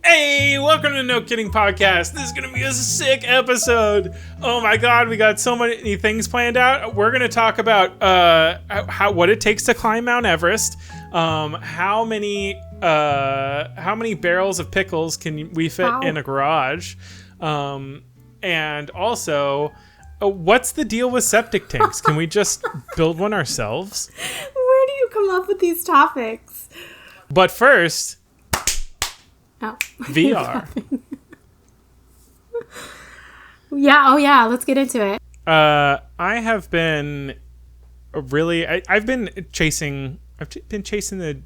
Hey, welcome to No Kidding Podcast. This is going to be a sick episode. Oh my God, we got so many things planned out. We're going to talk about what it takes to climb Mount Everest. How many barrels of pickles can we fit in a garage? And also, what's the deal with septic tanks? Can we just build one ourselves? Where do you come up with these topics? But first... Oh. VR. Yeah, let's get into it. I have been I've been chasing the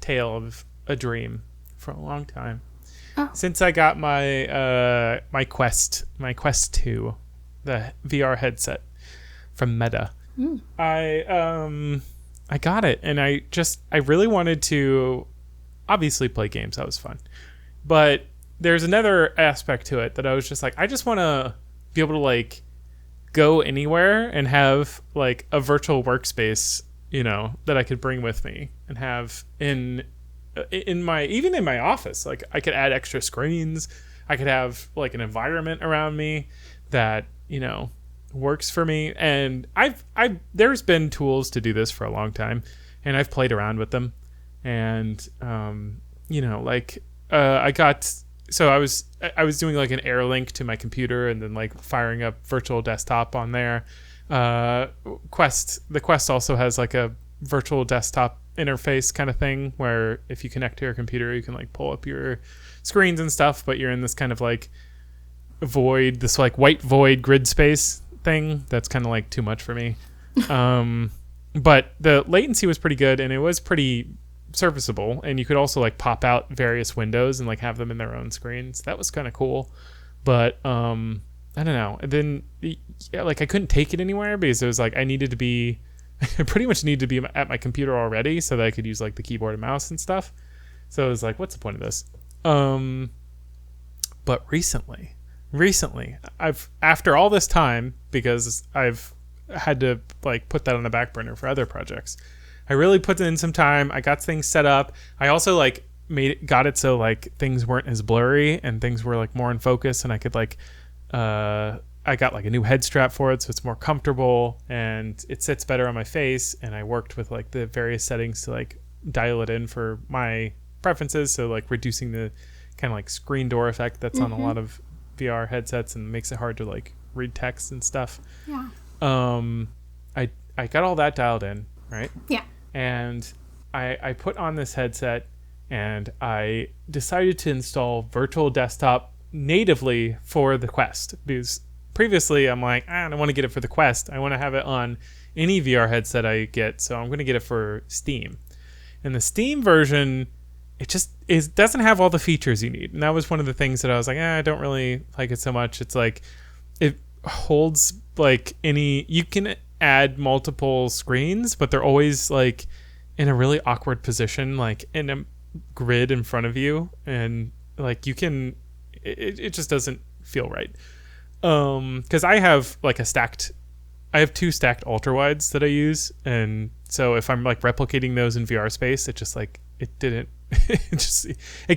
tail of a dream for a long time. Oh. Since I got my my Quest 2, the VR headset from Meta. I got it, and I really wanted to obviously play games. That was fun. But there's another aspect to it that I was just like, I just want to be able to like go anywhere and have like a virtual workspace, you know, that I could bring with me and have in my office. Like I could add extra screens. I could have like an environment around me that, you know, works for me. And there's been tools to do this for a long time, and I've played around with them. And you know, like I was doing like an air link to my computer and then like firing up virtual desktop on there. The Quest also has like a virtual desktop interface kind of thing where if you connect to your computer, you can like pull up your screens and stuff, but you're in this kind of like void, this like white void grid space thing that's kind of like too much for me. But the latency was pretty good, and it was pretty serviceable, and you could also like pop out various windows and like have them in their own screens. That was kind of cool. But I don't know. And then like I couldn't take it anywhere because it was like I pretty much needed to be at my computer already so that I could use like the keyboard and mouse and stuff. So it was like, what's the point of this? But recently I've, after all this time, because I've had to like put that on the back burner for other projects, I really put in some time. I got things set up. I also like got it so like things weren't as blurry and things were like more in focus, and I could like I got like a new head strap for it, so it's more comfortable and it sits better on my face. And I worked with like the various settings to like dial it in for my preferences, so like reducing the kind of like screen door effect that's on a lot of VR headsets and makes it hard to like read text and stuff. Yeah. I got all that dialed in, right? Yeah. And I put on this headset, and I decided to install virtual desktop natively for the Quest, because previously I'm like, I don't want to get it for the Quest. I want to have it on any VR headset I get, so I'm going to get it for Steam. And the Steam version, it doesn't have all the features you need. And that was one of the things that I was like, I don't really like it so much. It's like, it holds like you can add multiple screens, but they're always like in a really awkward position, like in a grid in front of you, and like it just doesn't feel right. Because I have two stacked ultra wides that I use, and so if I'm like replicating those in VR space, it just like it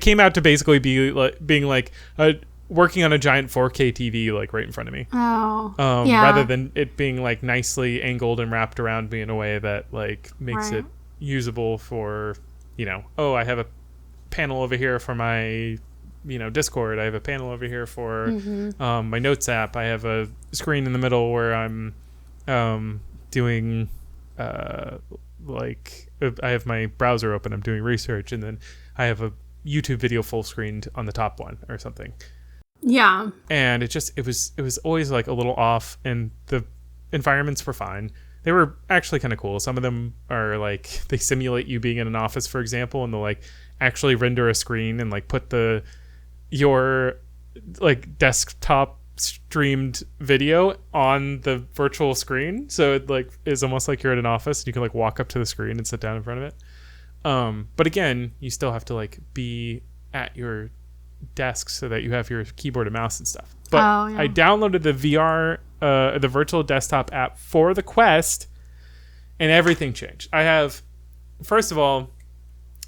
came out to basically be like being like working on a giant 4K TV like right in front of me. Yeah. Rather than it being like nicely angled and wrapped around me in a way that like makes it usable for, you know, I have a panel over here for my, you know, Discord. I have a panel over here for my Notes app. I have a screen in the middle where I'm doing like I have my browser open. I'm doing research, and then I have a YouTube video full screened on the top one or something. Yeah. And it was always like a little off, and the environments were fine. They were actually kind of cool. Some of them are like, they simulate you being in an office, for example, and they'll like actually render a screen and like put your like desktop streamed video on the virtual screen. So it like is almost like you're at an office, and you can like walk up to the screen and sit down in front of it. But again, you still have to like be at your desk so that you have your keyboard and mouse and stuff. But I downloaded the the virtual desktop app for the Quest, and everything changed. First of all,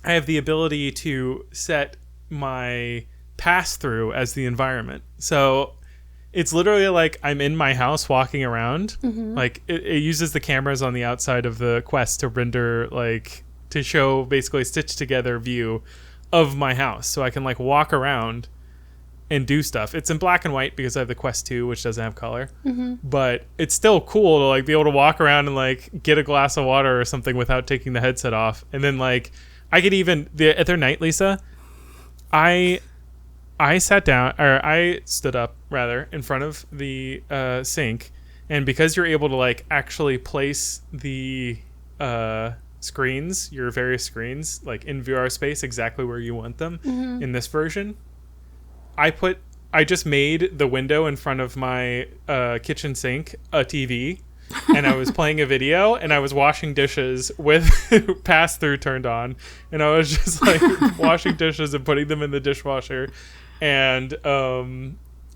I have the ability to set my pass through as the environment. So it's literally like I'm in my house walking around. Like it uses the cameras on the outside of the Quest to render, like, to show basically a stitched together view of my house. So I can like walk around and do stuff. It's in black and white because I have the Quest 2, which doesn't have color. But it's still cool to like be able to walk around and like get a glass of water or something without taking the headset off. And then like I could even the other night, Lisa, I sat down, or I stood up rather, in front of the sink, and because you're able to like actually place the screens, your various screens, like in VR space exactly where you want them in this version, I just made the window in front of my kitchen sink a TV, and I was playing a video, and I was washing dishes with pass through turned on, and I was just like washing dishes and putting them in the dishwasher, and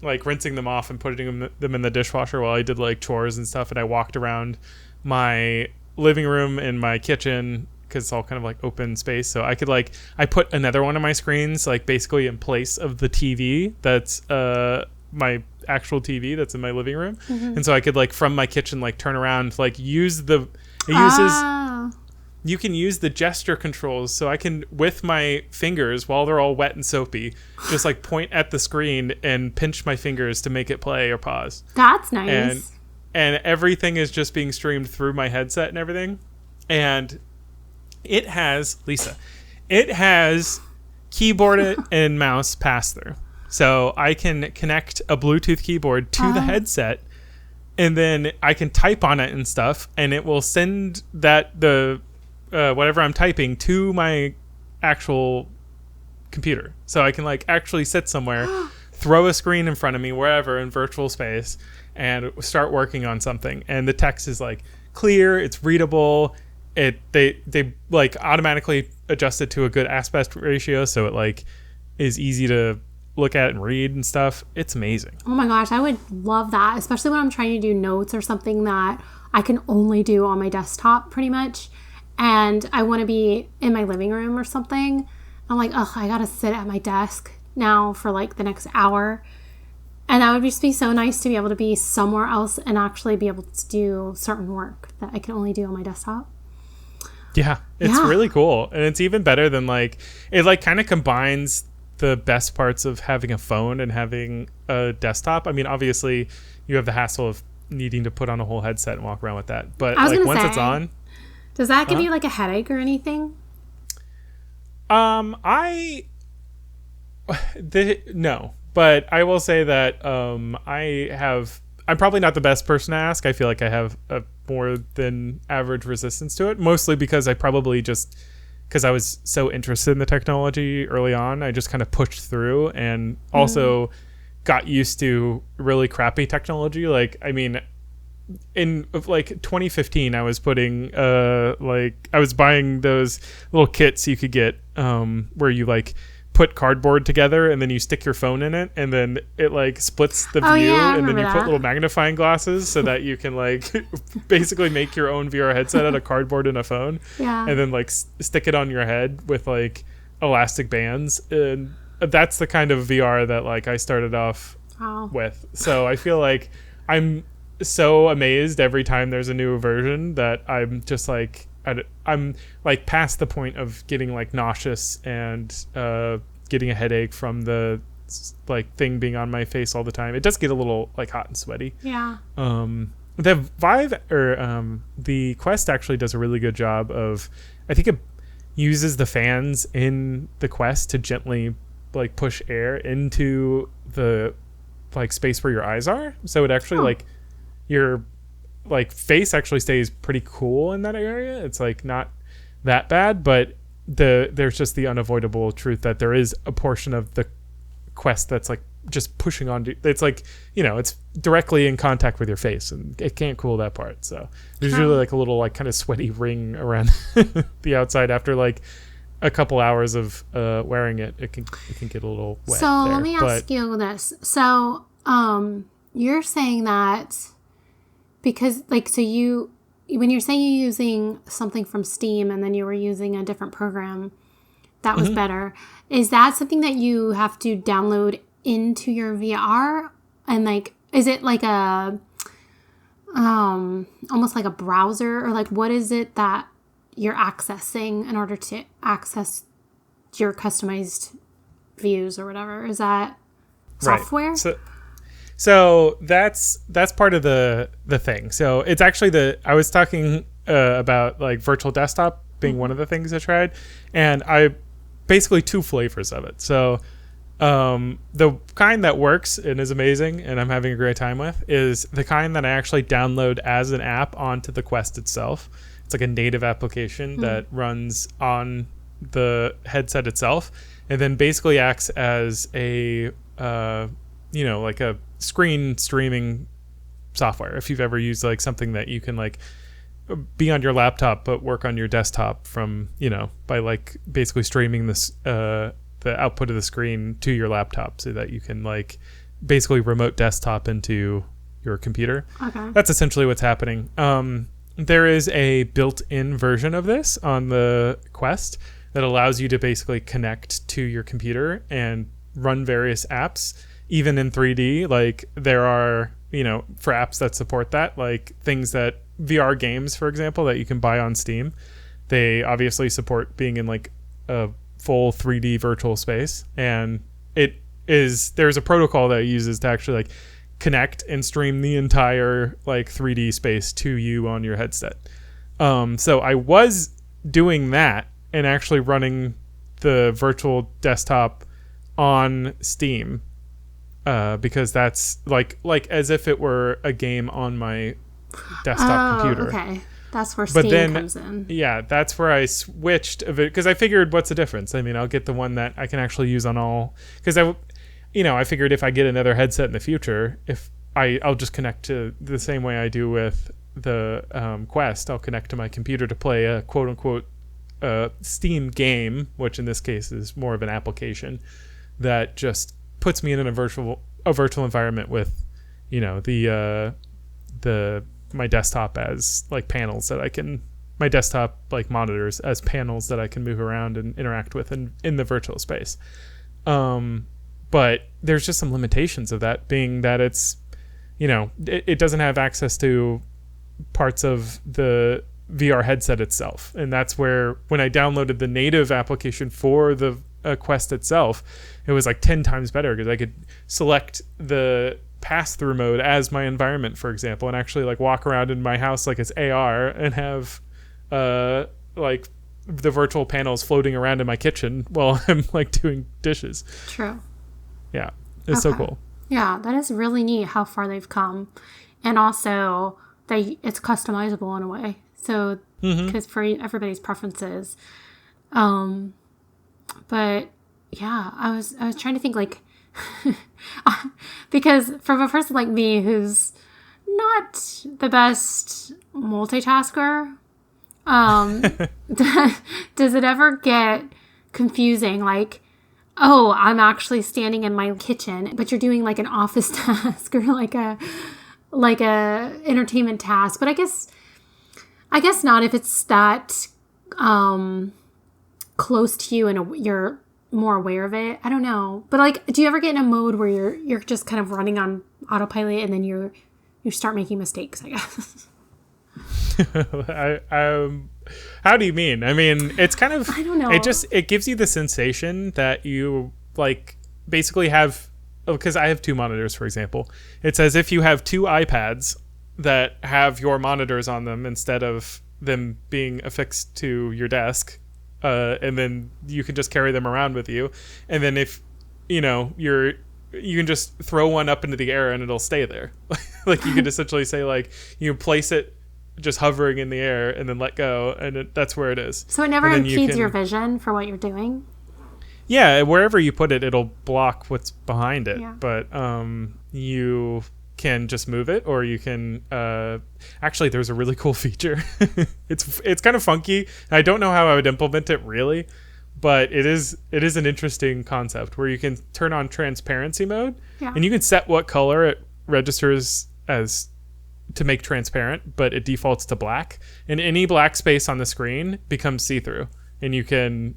like rinsing them off and putting them in the dishwasher while I did like chores and stuff. And I walked around my living room and my kitchen because it's all kind of like open space, so I could like, I put another one of my screens like basically in place of the TV that's my actual TV that's in my living room. And so I could like from my kitchen like turn around, like use the you can use the gesture controls, so I can, with my fingers while they're all wet and soapy, just like point at the screen and pinch my fingers to make it play or pause. That's nice. And everything is just being streamed through my headset and everything. And it has, Lisa, it has keyboard and mouse pass through. So I can connect a Bluetooth keyboard to the headset, and then I can type on it and stuff, and it will send the whatever I'm typing to my actual computer. So I can like actually sit somewhere, throw a screen in front of me wherever in virtual space, and start working on something. And the text is like clear, it's readable. They like automatically adjust it to a good aspect ratio, so it like is easy to look at and read and stuff. It's amazing. Oh my gosh, I would love that, especially when I'm trying to do notes or something that I can only do on my desktop pretty much, and I want to be in my living room or something. I'm like, ugh, I gotta sit at my desk now for like the next hour. And that would just be so nice to be able to be somewhere else and actually be able to do certain work that I can only do on my desktop. Yeah, it's really cool. And it's even better than like, it like kind of combines the best parts of having a phone and having a desktop. I mean, obviously you have the hassle of needing to put on a whole headset and walk around with that. But like once it's on. Does that give you like a headache or anything? No, but I will say that I'm probably not the best person to ask. I feel like I have a more than average resistance to it, mostly because I probably just, because I was so interested in the technology early on, I just kind of pushed through, and also got used to really crappy technology. Like, I mean, in like 2015, I was putting I was buying those little kits you could get where you like put cardboard together and then you stick your phone in it, and then it like splits the view, and then you put little magnifying glasses so that you can like basically make your own VR headset out of cardboard and a phone, and then like stick it on your head with like elastic bands. And that's the kind of VR that like I started off with. So I feel like I'm so amazed every time there's a new version that I'm just like, I'm like past the point of getting like nauseous and getting a headache from the like thing being on my face all the time. It does get a little like hot and sweaty. Yeah. The Vive or the Quest actually does a really good job of, I think it uses the fans in the Quest to gently like push air into the like space where your eyes are. So it actually like your like face actually stays pretty cool in that area. It's like not that bad, but there's just the unavoidable truth that there is a portion of the Quest that's like just pushing on. It's like, you know, it's directly in contact with your face, and it can't cool that part. So there's really like a little like kind of sweaty ring around the outside after like a couple hours of wearing it. It can get a little wet. So let me ask you this. So you're saying that because like, so when you're saying you're using something from Steam and then you were using a different program, that was better. Is that something that you have to download into your VR? And like, is it like a almost like a browser, or like what is it that you're accessing in order to access your customized views or whatever? Is that software? Right. So that's part of the thing. So it's actually I was talking about like virtual desktop being one of the things I tried, and I basically 2 flavors of it. So the kind that works and is amazing and I'm having a great time with is the kind that I actually download as an app onto the Quest itself. It's like a native application that runs on the headset itself, and then basically acts as a like a screen streaming software. If you've ever used like something that you can like be on your laptop but work on your desktop from by like basically streaming this the output of the screen to your laptop, so that you can like basically remote desktop into your computer. Okay. That's essentially what's happening. There is a built-in version of this on the Quest that allows you to basically connect to your computer and run various apps, even in 3D. Like there are, for apps that support that, like things that VR games, for example, that you can buy on Steam, they obviously support being in like a full 3D virtual space. And there's a protocol that it uses to actually like connect and stream the entire like 3D space to you on your headset. So I was doing that and actually running the virtual desktop on Steam, because that's like as if it were a game on my desktop computer. Okay, that's where Steam comes in. Yeah, that's where I switched of it, because I figured, what's the difference? I mean, I'll get the one that I can actually use on all, because I figured if I get another headset in the future, if I'll just connect to the same way I do with the Quest. I'll connect to my computer to play a quote unquote Steam game, which in this case is more of an application that just puts me in a virtual environment with, my desktop as like panels that I can, my desktop like monitors as panels that I can move around and interact with in the virtual space. But there's just some limitations of that, being that it's, it doesn't have access to parts of the VR headset itself. And that's where, when I downloaded the native application for the Quest itself, it was like 10 times better, because I could select the pass-through mode as my environment, for example, and actually like walk around in my house like it's AR and have like the virtual panels floating around in my kitchen while I'm like doing dishes. True. Yeah, it's so cool. Yeah, that is really neat how far they've come. And also it's customizable in a way. So, because for everybody's preferences. But yeah, I was trying to think like, because from a person like me who's not the best multitasker, does it ever get confusing? Like, oh, I'm actually standing in my kitchen, but you're doing like an office task or like a entertainment task. But I guess not, if it's that close to you and you're more aware of it. I don't know. But like, do you ever get in a mode where you're just kind of running on autopilot and then you start making mistakes, I guess? How do you mean? I mean, it's kind of, I don't know. It gives you the sensation that you like basically have, because I have 2 monitors, for example. It's as if you have 2 iPads that have your monitors on them instead of them being affixed to your desk. And then you can just carry them around with you. And then if, you can just throw one up into the air and it'll stay there. Like you could essentially say like, you place it just hovering in the air and then let go, and that's where it is. So it never impedes your vision for what you're doing? Yeah, wherever you put it, it'll block what's behind it. Yeah. But you can just move it, or you can actually, there's a really cool feature. It's kind of funky. I don't know how I would implement it really, but it is an interesting concept where you can turn on transparency mode, and you can set what color it registers as to make transparent, but it defaults to black, and any black space on the screen becomes see-through, and you can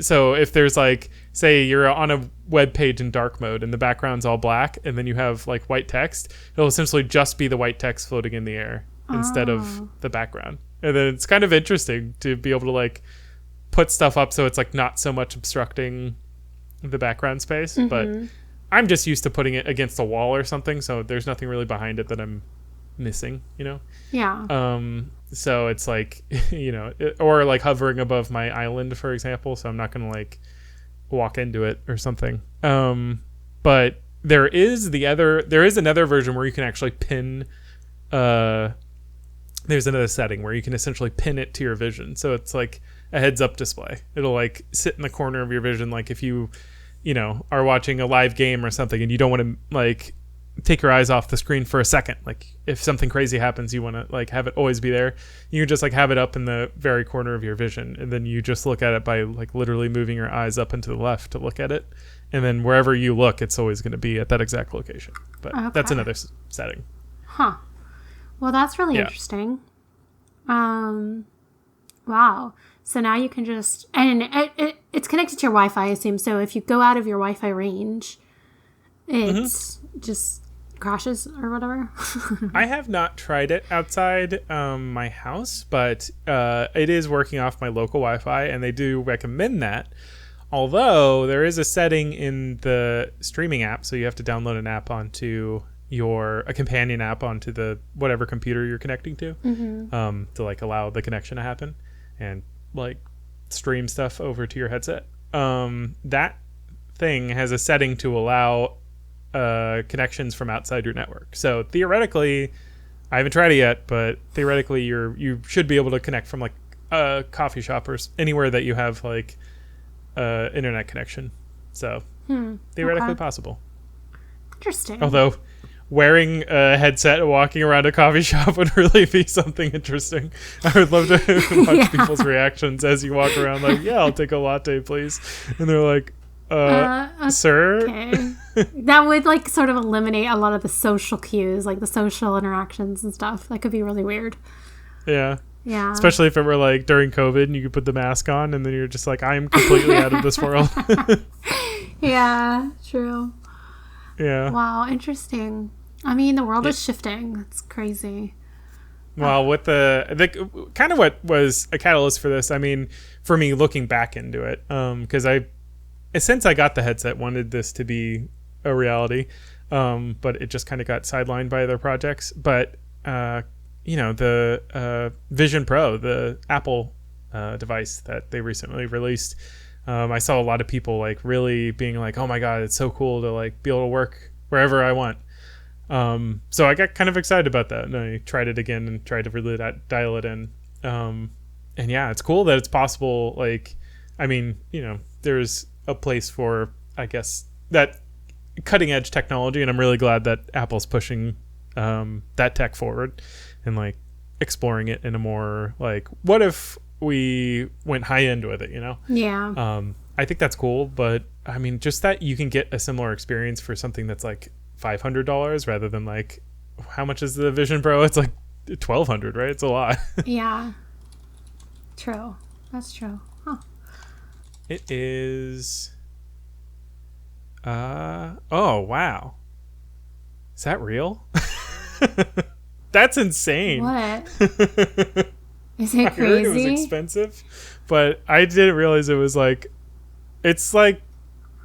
so if there's like, say you're on a web page in dark mode and the background's all black and then you have like white text, it'll essentially just be the white text floating in the air instead of the background. And then it's kind of interesting to be able to like put stuff up so it's like not so much obstructing the background space. But I'm just used to putting it against a wall or something, so there's nothing really behind it that I'm missing, you know? Yeah. So it's like, you know, or like hovering above my island, for example, so I'm not going to like walk into it or something. But there is another version where you can actually pin, there's another setting where you can essentially pin it to your vision. So it's like a heads up display. It'll like sit in the corner of your vision. Like if you know, are watching a live game or something and you don't want to like take your eyes off the screen for a second. Like if something crazy happens, you want to like have it always be there. You can just like have it up in the very corner of your vision. And then you just look at it by like literally moving your eyes up and to the left to look at it. And then wherever you look, it's always going to be at that exact location. But that's another setting. Huh. Well, that's really interesting. Wow. So now you can just, and it's connected to your Wi-Fi, I assume. So if you go out of your Wi-Fi range, it just crashes or whatever. I have not tried it outside my house, but it is working off my local Wi-Fi, and they do recommend that. Although there is a setting in the streaming app, so you have to download an app onto a companion app onto the whatever computer you're connecting to, to like allow the connection to happen and like stream stuff over to your headset. That thing has a setting to allow connections from outside your network. So theoretically, I haven't tried it yet, but theoretically you should be able to connect from like a coffee shop or anywhere that you have like internet connection. So theoretically possible. Interesting. Although wearing a headset and walking around a coffee shop would really be something interesting. I would love to watch people's reactions as you walk around like, yeah, I'll take a latte, please. And they're like, sir? Okay. That would like sort of eliminate a lot of the social cues, like the social interactions and stuff. That could be really weird. Yeah. Yeah. Especially if it were like during COVID and you could put the mask on and then you're just like, I am completely out of this world. Yeah, true. Yeah. Wow, interesting. I mean, the world is shifting. That's crazy. Well, with the kind of what was a catalyst for this, I mean, for me looking back into it, because since I got the headset, wanted this to be a reality, but it just kind of got sidelined by other projects. But, you know, the Vision Pro, the Apple device that they recently released, I saw a lot of people like really being like, oh my God, it's so cool to like be able to work wherever I want. So I got kind of excited about that, and I tried it again and tried to really dial it in. And yeah, it's cool that it's possible. Like, I mean, you know, there's a place for, I guess, that cutting edge technology, and I'm really glad that Apple's pushing that tech forward and like exploring it in a more like, what if we went high end with it, you know? Yeah. I think that's cool, but I mean, just that you can get a similar experience for something that's like $500 rather than like, how much is the Vision Pro? It's like $1,200, right? It's a lot. Yeah. True. That's true. Huh. It is. Oh wow. Is that real? That's insane. What? Is it I heard it was crazy? expensive, but I didn't realize it was like, it's like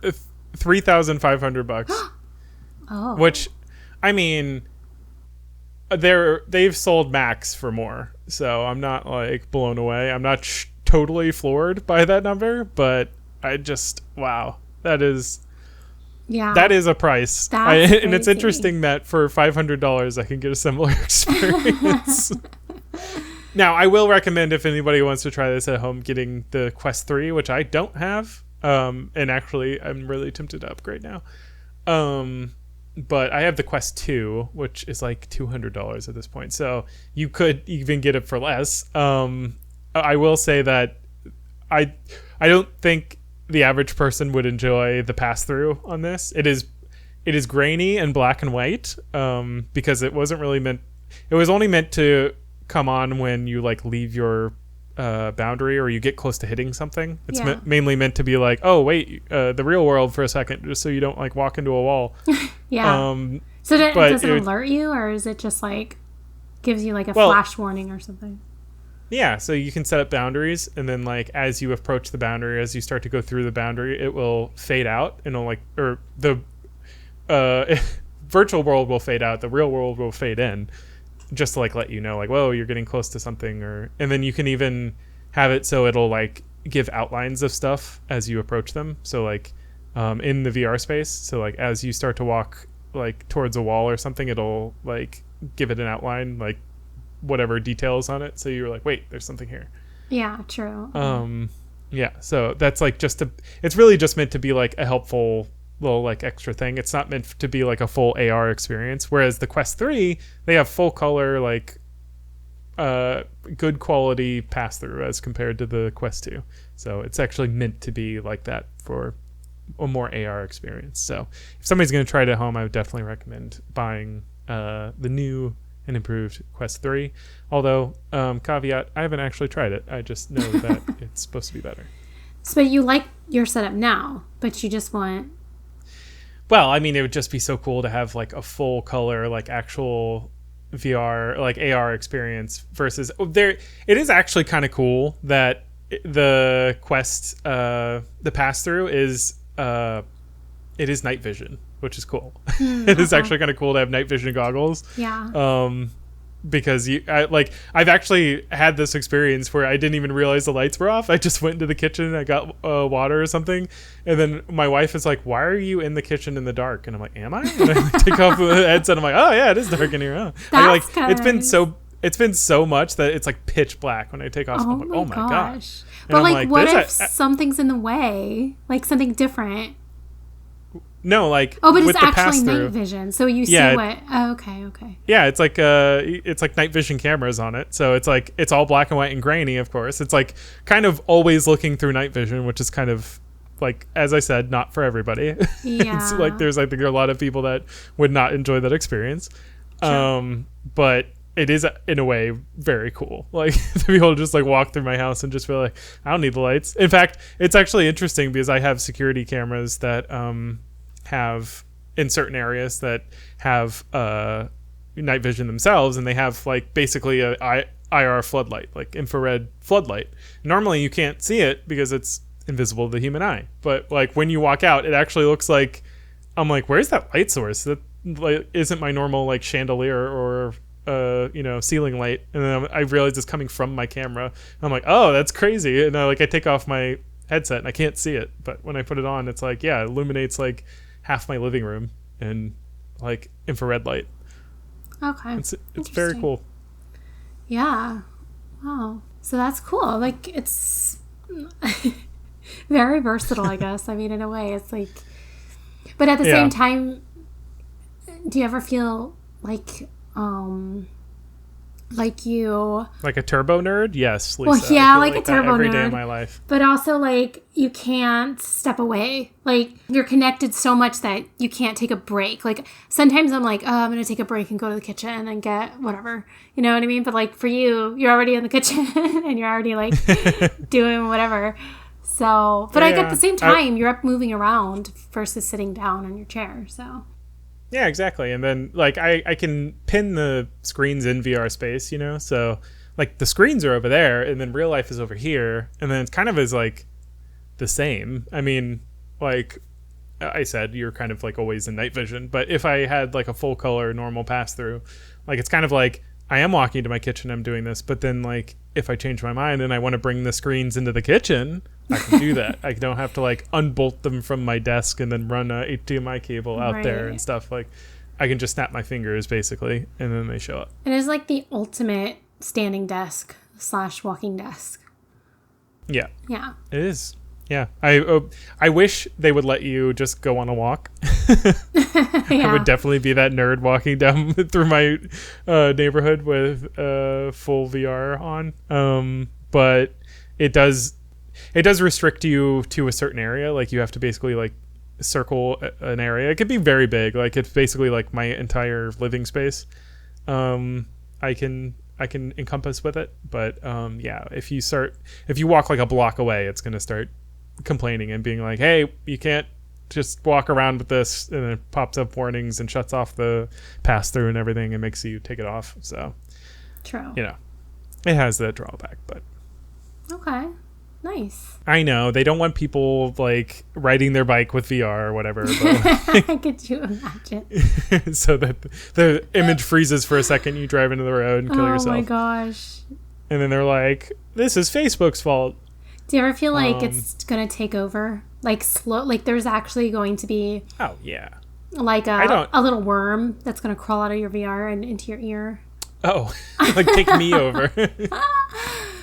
$3,500. Oh. Which, I mean, they've sold Macs for more, so I'm not like blown away. I'm not totally floored by that number, but I just, wow, that is a price. And it's interesting that for $500 I can get a similar experience. Now, I will recommend, if anybody wants to try this at home, getting the Quest 3, which I don't have. And actually, I'm really tempted to upgrade now. But I have the Quest 2, which is like $200 at this point. So you could even get it for less. I will say that I don't think the average person would enjoy the pass-through on this. It is grainy and black and white, because it wasn't really meant. It was only meant to come on when you like leave your boundary or you get close to hitting something. It's Yeah. mainly meant to be like, oh wait, the real world for a second, just so you don't like walk into a wall. Yeah. So does it alert you, or is it just like gives you like a flash warning or something? Yeah, so you can set up boundaries, and then like as you approach the boundary, as you start to go through the boundary, it will fade out, and it'll like, or the virtual world will fade out, the real world will fade in, just to like let you know like, whoa, you're getting close to something. Or and then you can even have it so it'll like give outlines of stuff as you approach them. So like in the VR space, so like as you start to walk like towards a wall or something, it'll like give it an outline, like whatever details on it, so you're like, wait, there's something here. Yeah, true. Yeah, so that's like it's really just meant to be like a helpful little like extra thing. It's not meant to be like a full AR experience, whereas the Quest 3, they have full color, like good quality pass through as compared to the Quest 2. So it's actually meant to be like that for a more AR experience. So if somebody's going to try it at home, I would definitely recommend buying the new and improved Quest 3. Although, caveat, I haven't actually tried it. I just know that it's supposed to be better. So you like your setup now, but you just want... Well, I mean, it would just be so cool to have like a full color, like actual VR, like AR experience versus there. It is actually kind of cool that the Quest, the pass through is, it is night vision, which is cool. It is actually kind of cool to have night vision goggles. Yeah. Because I've actually had this experience where I didn't even realize the lights were off. I just went into the kitchen and I got water or something, and then my wife is like, "Why are you in the kitchen in the dark?" And I'm like, "Am I?" And I take off the headset. I'm like, "Oh yeah, it is dark in here." Oh. It's been so much that it's like pitch black when I take off. I'm like, "Oh my gosh!" But like, what if something's in the way, like something different? No, like but with it's the actually pass-through, night vision, so you see what. Oh, okay. Yeah, it's like night vision cameras on it, so it's all black and white and grainy. Of course, it's like kind of always looking through night vision, which is kind of like, as I said, not for everybody. Yeah, it's like there are a lot of people that would not enjoy that experience. Sure. But it is in a way very cool, like to be able to just like walk through my house and just feel like I don't need the lights. In fact, it's actually interesting because I have security cameras that have in certain areas that have night vision themselves, and they have like basically a IR floodlight, like infrared floodlight. Normally you can't see it because it's invisible to the human eye, but like when you walk out, it actually looks like, I'm like, where's that light source? That like isn't my normal like chandelier or ceiling light. And then I realize it's coming from my camera. I'm like, oh, that's crazy. And I take off my headset and I can't see it, but when I put it on, it's like, yeah, it illuminates like half my living room in like infrared light. Okay. It's very cool. Yeah. Wow. So that's cool. Like, it's very versatile, I guess. I mean, in a way, it's like, but at the same time, do you ever feel like you like a turbo nerd? Yes, Lisa. Well, yeah, like a turbo nerd every day of my life. But also like you can't step away. Like you're connected so much that you can't take a break. Like sometimes I'm like, oh, I'm gonna take a break and go to the kitchen and get whatever. You know what I mean? But like for you, you're already in the kitchen and you're already like doing whatever. So, but like at the same time, you're up moving around versus sitting down on your chair. So. Yeah, exactly. And then like I can pin the screens in VR space, so like the screens are over there and then real life is over here, and then it's kind of is like the same. I mean, like I said, you're kind of like always in night vision, but if I had like a full color normal pass through, like it's kind of like I am walking to my kitchen, I'm doing this, but then like if I change my mind and I want to bring the screens into the kitchen, I can do that. I don't have to like unbolt them from my desk and then run a HDMI cable out there and stuff. Like I can just snap my fingers basically and then they show up. It is like the ultimate standing desk / walking desk. Yeah. Yeah. It is. Yeah. I wish they would let you just go on a walk. I would definitely be that nerd walking down through my neighborhood with full VR on. But it does restrict you to a certain area. Like you have to basically like circle an area. It could be very big. Like it's basically like my entire living space. I can I can encompass with it. But yeah, if you walk like a block away, it's going to start complaining and being like, hey, you can't just walk around with this, and it pops up warnings and shuts off the pass through and everything and makes you take it off. So True. It has that drawback, but Okay. Nice. I know they don't want people like riding their bike with VR or whatever, but Could you imagine? so that the image freezes for a second, you drive into the road and kill yourself. Oh my gosh. And then they're like, this is Facebook's fault. Do you ever feel like it's gonna take over? Like there's actually going to be Oh yeah. like a little worm that's gonna crawl out of your VR and into your ear. Oh, like take me over.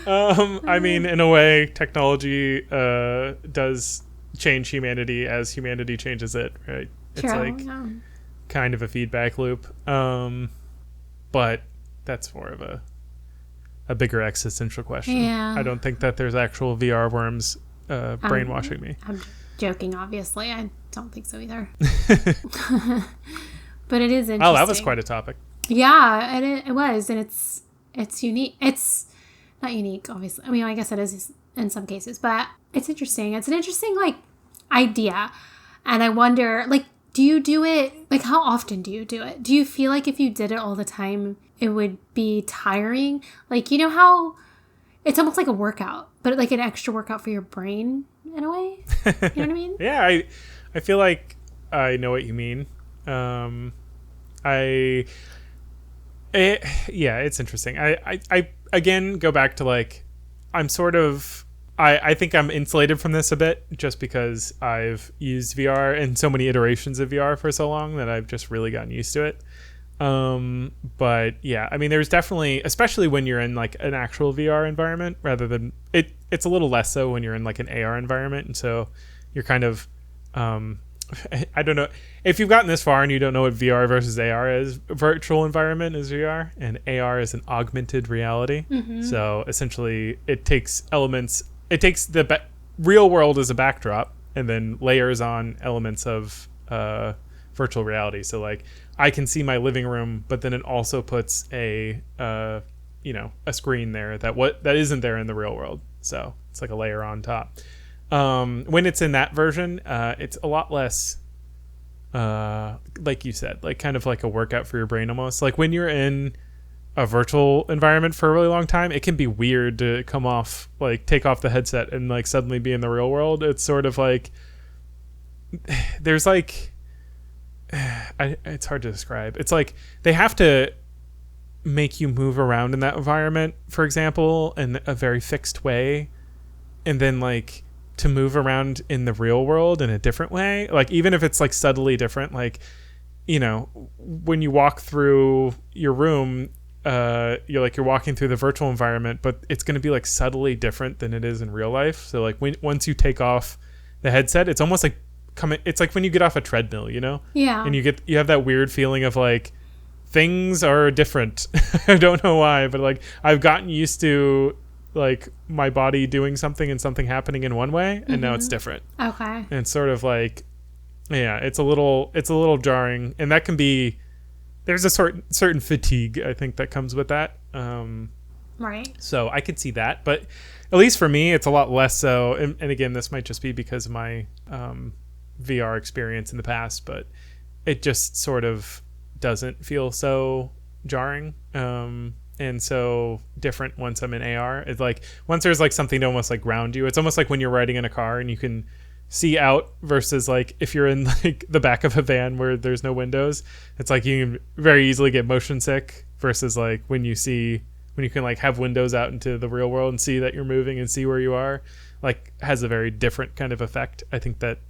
I mean, in a way, technology does change humanity as humanity changes it, right? It's like kind of a feedback loop. But that's more of a bigger existential question. Yeah. I don't think that there's actual VR worms brainwashing me. I'm joking, obviously. I don't think so either. But it is interesting. Oh, that was quite a topic. Yeah, it was, and it's unique. It's not unique, obviously. I mean, I guess it is in some cases, but it's interesting. It's an interesting like idea, and I wonder, like, do you do it? Like, how often do you do it? Do you feel like if you did it all the time, it would be tiring? Like, you know how it's almost like a workout, but like an extra workout for your brain in a way. You know what I mean? Yeah, I feel like I know what you mean. It's interesting. I again go back to like, I'm sort of, I think I'm insulated from this a bit just because I've used VR and so many iterations of VR for so long that I've just really gotten used to it. But yeah, I mean, there's definitely, especially when you're in like an actual VR environment rather than it's a little less so when you're in like an AR environment. And so you're kind of, I don't know if you've gotten this far and you don't know what VR versus AR is. Virtual environment is VR and AR is an augmented reality. Mm-hmm. So essentially it takes the real world as a backdrop and then layers on elements of virtual reality. So like I can see my living room, but then it also puts a screen there that isn't there in the real world. So it's like a layer on top. When it's in that version, it's a lot less, like you said, like kind of like a workout for your brain almost. Like when you're in a virtual environment for a really long time, it can be weird to take off the headset and like suddenly be in the real world. It's sort of like, there's like, it's hard to describe. It's like they have to make you move around in that environment, for example, in a very fixed way. And then like, to move around in the real world in a different way, like even if it's like subtly different, like, you know, when you walk through your room, you're walking through the virtual environment, but it's going to be like subtly different than it is in real life. So like once you take off the headset, it's almost like it's like when you get off a treadmill, you know? Yeah. And you have that weird feeling of like things are different. I don't know why, but like I've gotten used to like my body doing something and something happening in one way, and now it's different. Okay. And it's sort of like, yeah, it's a little jarring, and that can be, there's a certain fatigue I think that comes with that. Right. So I could see that, but at least for me, it's a lot less so. And again, this might just be because of my VR experience in the past, but it just sort of doesn't feel so jarring. And so different once I'm in AR. It's like once there's like something to almost like ground you. It's almost like when you're riding in a car and you can see out versus like if you're in like the back of a van where there's no windows. It's like you can very easily get motion sick versus like when you can like have windows out into the real world and see that you're moving and see where you are, like has a very different kind of effect. I think that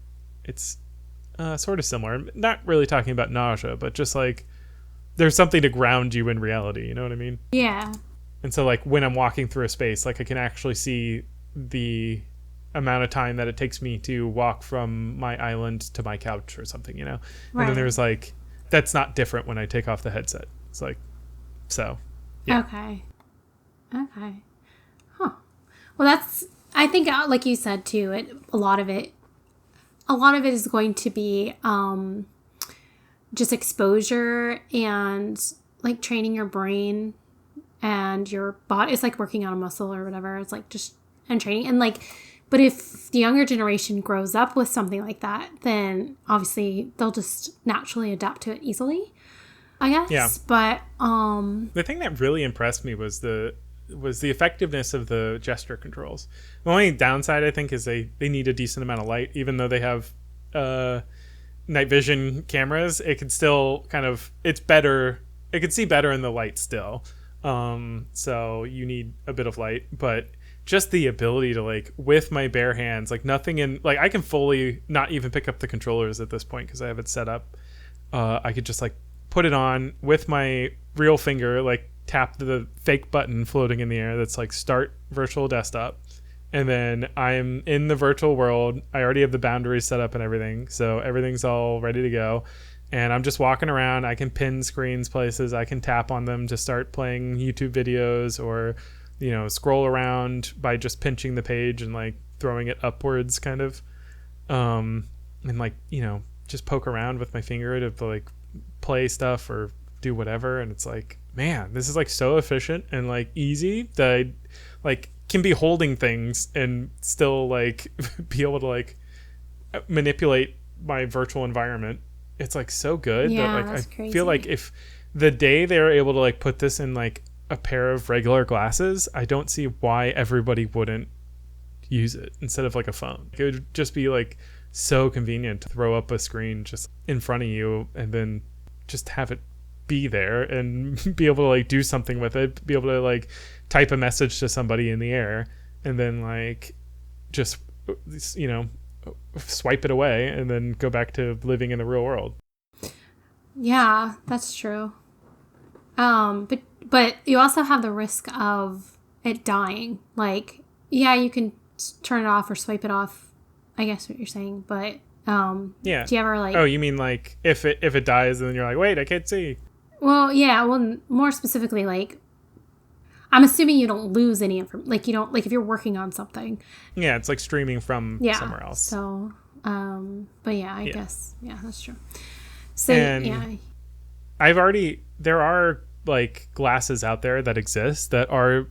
it's sort of similar. I'm not really talking about nausea, but just like there's something to ground you in reality, you know what I mean? Yeah. And so like when I'm walking through a space, like I can actually see the amount of time that it takes me to walk from my island to my couch or something, you know? Right. And then there's like, that's not different when I take off the headset. It's like, so. Yeah. Okay. Huh. Well, that's, I think like you said too, a lot of it is going to be, just exposure and like training your brain and your body is like working on a muscle or whatever. It's like just and training. And like, but if the younger generation grows up with something like that, then obviously they'll just naturally adapt to it easily, I guess. Yeah. But the thing that really impressed me was the effectiveness of the gesture controls. The only downside, I think, is they need a decent amount of light. Even though they have night vision cameras, it could still it's better. It could see better in the light still. So you need a bit of light, but just the ability to like with my bare hands, like nothing in like I can fully not even pick up the controllers at this point because I have it set up. I could just like put it on with my real finger, like tap the fake button floating in the air that's like start virtual desktop, and then I'm in the virtual world. I already have the boundaries set up and everything, so everything's all ready to go, and I'm just walking around. I can pin screens places. I can tap on them to start playing YouTube videos, or scroll around by just pinching the page and like throwing it upwards kind of, and like just poke around with my finger to like play stuff or do whatever. And it's like, man, this is like so efficient and like easy that I like can be holding things and still like be able to like manipulate my virtual environment. It's like so good that like I crazy. Feel like if the day they're able to like put this in like a pair of regular glasses, I don't see why everybody wouldn't use it instead of like a phone. It would just be like so convenient to throw up a screen just in front of you and then just have it be there and be able to like do something with it, be able to like type a message to somebody in the air and then like just swipe it away and then go back to living in the real world. Yeah, that's true. But you also have the risk of it dying. Like, yeah, you can turn it off or swipe it off. I guess what you're saying, but yeah. Do you ever like? Oh, you mean like if it dies and then you're like, wait, I can't see. Well, yeah. Well, more specifically, like, I'm assuming you don't lose any information. Like, you don't like if you're working on something. Yeah, it's like streaming from somewhere else. So, but yeah, I guess that's true. So and yeah, there are like glasses out there that exist that are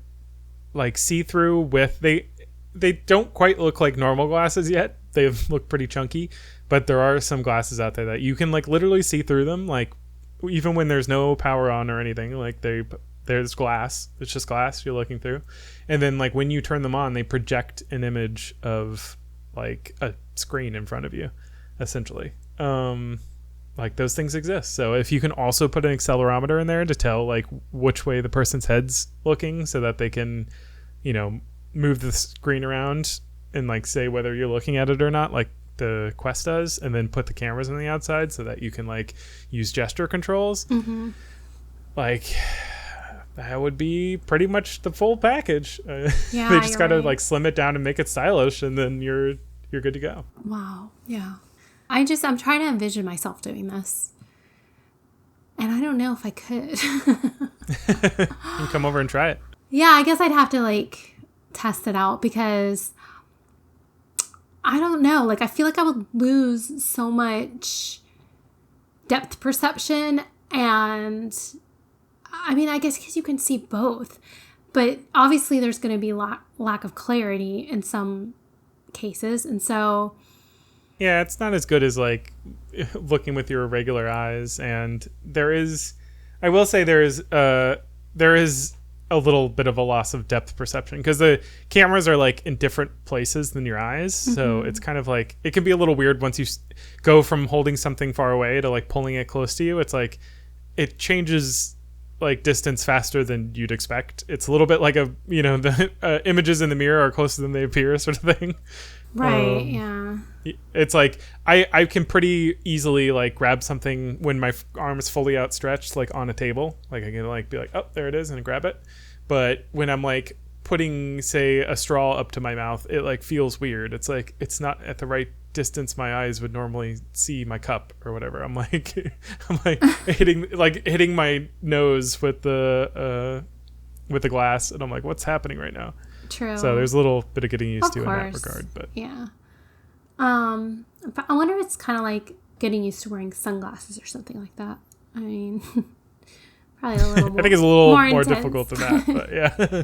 like see-through with they don't quite look like normal glasses yet. They look pretty chunky, but there are some glasses out there that you can like literally see through them, like even when there's no power on or anything. Like there's glass, it's just glass you're looking through, and then like when you turn them on, they project an image of like a screen in front of you, essentially. Like those things exist. So if you can also put an accelerometer in there to tell like which way the person's head's looking so that they can, move the screen around and like say whether you're looking at it or not, like the Quest does, and then put the cameras on the outside so that you can like use gesture controls. Mm-hmm. Like that would be pretty much the full package. Yeah, they just got to right. like slim it down and make it stylish, and then you're good to go. Wow. Yeah. I'm trying to envision myself doing this. And I don't know if I could. You can come over and try it. Yeah, I guess I'd have to like test it out because I don't know. Like, I feel like I would lose so much depth perception. And I mean, I guess because you can see both. But obviously there's going to be lack of clarity in some cases. And so... Yeah, it's not as good as like looking with your regular eyes, and I will say there is a little bit of a loss of depth perception because the cameras are like in different places than your eyes, so it's kind of like it can be a little weird once you go from holding something far away to like pulling it close to you. It's like it changes like distance faster than you'd expect. It's a little bit like the images in the mirror are closer than they appear sort of thing. Right, yeah. It's like I can pretty easily like grab something when my arm is fully outstretched, like on a table. Like I can like be like, oh, there it is, and grab it. But when I'm like putting, say, a straw up to my mouth, it like feels weird. It's like it's not at the right distance my eyes would normally see my cup or whatever. I'm like hitting my nose with the glass, and I'm like, what's happening right now? True. So there's a little bit of getting used of to course. in that regard, but yeah. But I wonder if it's kind of like getting used to wearing sunglasses or something like that. I mean, Probably a little more. I think it's a little more intense. difficult than that, but yeah.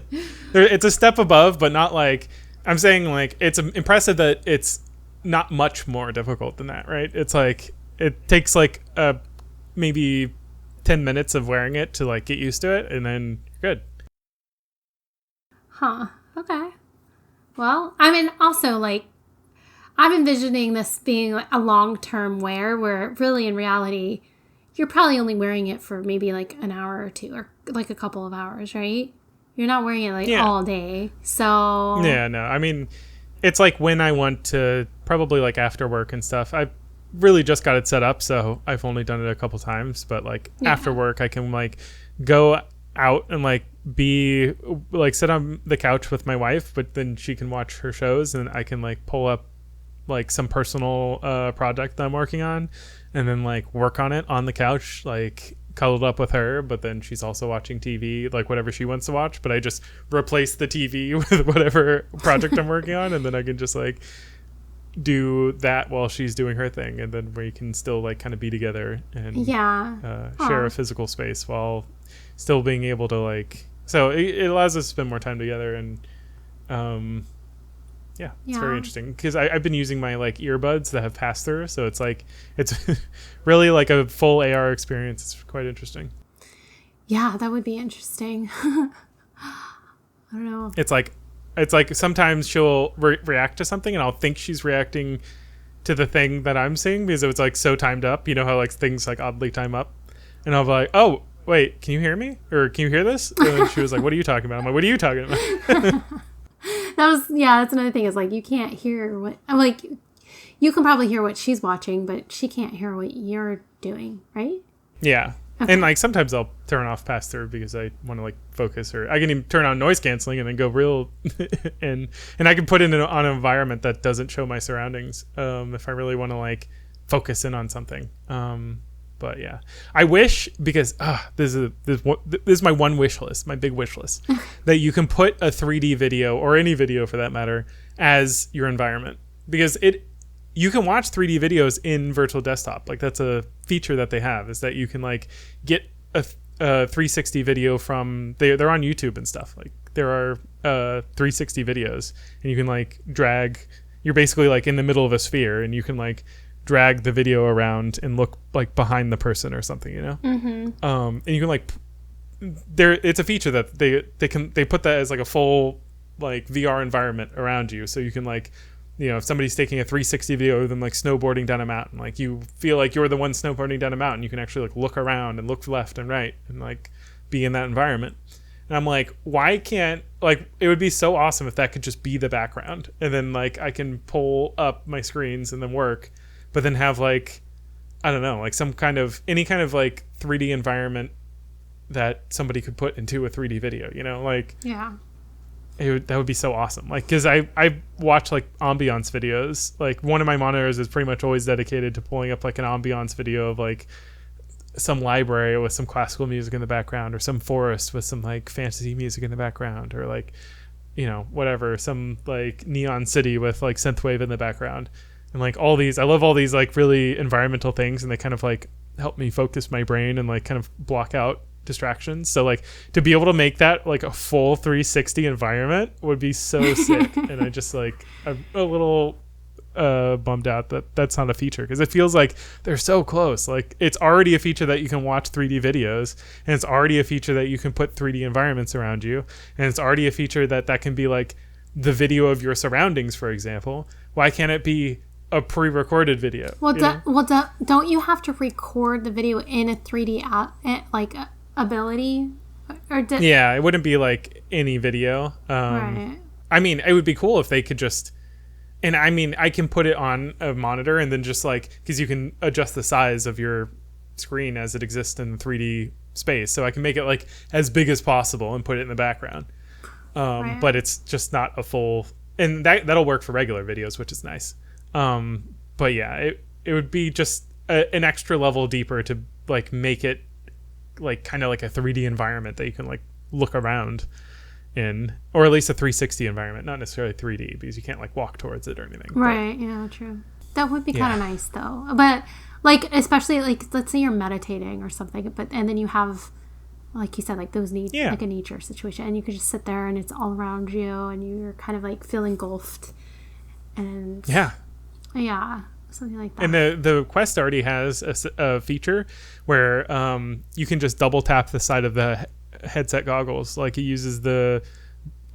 It's a step above, but not like, I'm saying like, it's impressive that it's not much more difficult than that, right? It's like, it takes like maybe 10 minutes of wearing it to like get used to it, and then you're good. Huh. Okay. Well, I mean, also like, I'm envisioning this being like a long-term wear where really in reality, you're probably only wearing it for maybe like an hour or two or like a couple of hours, right? You're not wearing it like all day. So yeah, no, I mean, it's like when I want to, probably like after work and stuff, I really just got it set up, so I've only done it a couple times, but like after work I can like go out and like be like sit on the couch with my wife, but then she can watch her shows and I can like pull up like some personal project that I'm working on and then like work on it on the couch, like cuddled up with her, but then she's also watching TV, like whatever she wants to watch, but I just replace the TV with whatever project I'm working on, and then I can just like do that while she's doing her thing, and then we can still like kind of be together and share a physical space while still being able to like, so it allows us to spend more time together. And it's very interesting because I've been using my like earbuds that have pass through, so it's like it's really like a full AR experience. It's quite interesting. Yeah, that would be interesting. I don't know. It's like sometimes she'll react to something and I'll think she's reacting to the thing that I'm seeing because it's like so timed up. You know how like things like oddly time up, and I'll be like, oh wait, can you hear me, or can you hear this? And then she was like, what are you talking about? I'm like, what are you talking about? That's another thing is like you can't hear what, like you can probably hear what she's watching, but she can't hear what you're doing, right? Yeah. Okay. And like sometimes I'll turn off pass through because I want to like focus, or I can even turn on noise canceling and then go real and I can put it on an environment that doesn't show my surroundings if I really want to like focus in on something. But yeah, I wish, because this is my one wish list, my big wish list, that you can put a 3D video, or any video for that matter, as your environment, because you can watch 3D videos in virtual desktop. Like that's a feature that they have, is that you can like get a 360 video from, they're on YouTube and stuff. Like there are 360 videos, and you can like drag, you're basically like in the middle of a sphere, and you can like drag the video around and look like behind the person or something, you know? Mm-hmm. And you can like, it's a feature that they put that as like a full like VR environment around you, so you can like, you know, if somebody's taking a 360 video of them like snowboarding down a mountain, like you feel like you're the one snowboarding down a mountain, you can actually like look around and look left and right and like be in that environment. And I'm like, why can't, like, it would be so awesome if that could just be the background, and then like I can pull up my screens and then work, but then have like, I don't know, like any kind of like 3D environment that somebody could put into a 3D video, you know, like, yeah, that would be so awesome. Like, because I watch like ambiance videos. Like one of my monitors is pretty much always dedicated to pulling up like an ambiance video of like some library with some classical music in the background, or some forest with some like fantasy music in the background, or like, you know, whatever, some like neon city with like synthwave in the background. And like all these, I love all these like really environmental things, and they kind of like help me focus my brain and like kind of block out distractions. So like to be able to make that like a full 360 environment would be so sick. And I just like, I'm a little bummed out that that's not a feature, because it feels like they're so close. Like it's already a feature that you can watch 3D videos, and it's already a feature that you can put 3D environments around you, and it's already a feature that can be like the video of your surroundings, for example. Why can't it be a pre-recorded video? Don't you have to record the video in a 3D ability? Yeah, it wouldn't be like any video. Right. I mean, it would be cool if they could just, and I mean, I can put it on a monitor and then just like, because you can adjust the size of your screen as it exists in the 3D space, so I can make it like as big as possible and put it in the background. Right. But it's just not a full, and that'll work for regular videos, which is nice. But yeah, it would be just an extra level deeper to like make it like kind of like a 3D environment that you can like look around in, or at least a 360 environment, not necessarily 3D, because you can't like walk towards it or anything. Right. But, yeah, true. That would be kind of nice though. But like, especially like, let's say you're meditating or something, and then you have like you said, like those need like a nature situation, and you could just sit there and it's all around you and you're kind of like feel engulfed, and something like that. And the Quest already has a feature where you can just double tap the side of the headset goggles. Like it uses the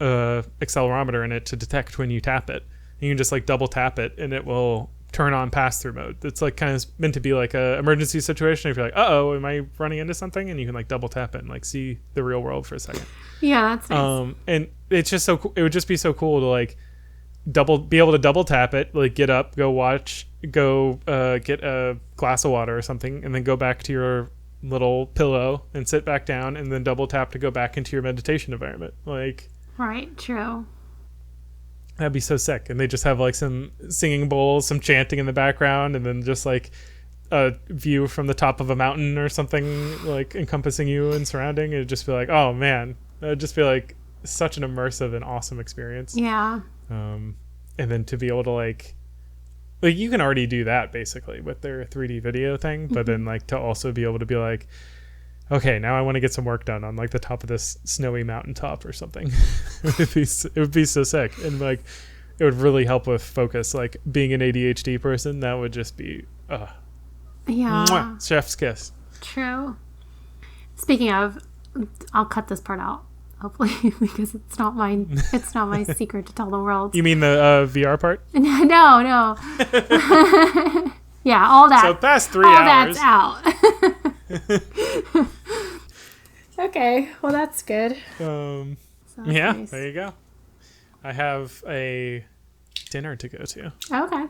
accelerometer in it to detect when you tap it. You can just like double tap it and it will turn on pass-through mode. It's like kind of meant to be like a emergency situation if you're like, uh-oh, am I running into something? And you can like double tap it and like see the real world for a second. Yeah, that's nice. And it's just so it would just be so cool to like be able to double tap it, like get up, go watch, go get a glass of water or something, and then go back to your little pillow and sit back down, and then double tap to go back into your meditation environment. Like, right, true. That'd be so sick. And they just have like some singing bowls, some chanting in the background, and then just like a view from the top of a mountain or something like encompassing you and surrounding. It'd just be like, oh man, it'd just be like such an immersive and awesome experience. Yeah. And then to be able to like you can already do that basically with their 3D video thing, but then like to also be able to be like, okay, now I want to get some work done on like the top of this snowy mountaintop or something. it would be so sick, and like it would really help with focus. Like being an ADHD person, that would just be chef's kiss. True. Speaking of, I'll cut this part out hopefully because it's not mine. It's not my secret to tell the world. You mean the VR part? No. Yeah, all that. So past 3 hours. That's out. Okay, well that's good. Nice. There you go. I have a dinner to go to. Okay.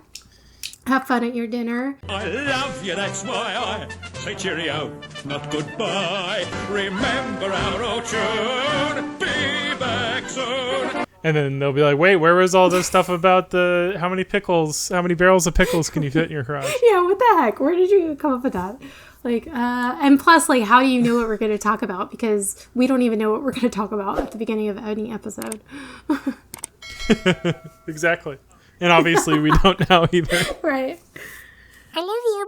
Have fun at your dinner. I love you, that's why I say cheerio, not goodbye. Remember our old tune, be back soon. And then they'll be like, wait, where was all this stuff about how many barrels of pickles can you fit in your garage? Yeah, what the heck? Where did you come up with that? Like, and plus, like, how do you know what we're going to talk about? Because we don't even know what we're going to talk about at the beginning of any episode. Exactly. And obviously we don't know either. Right. I love you.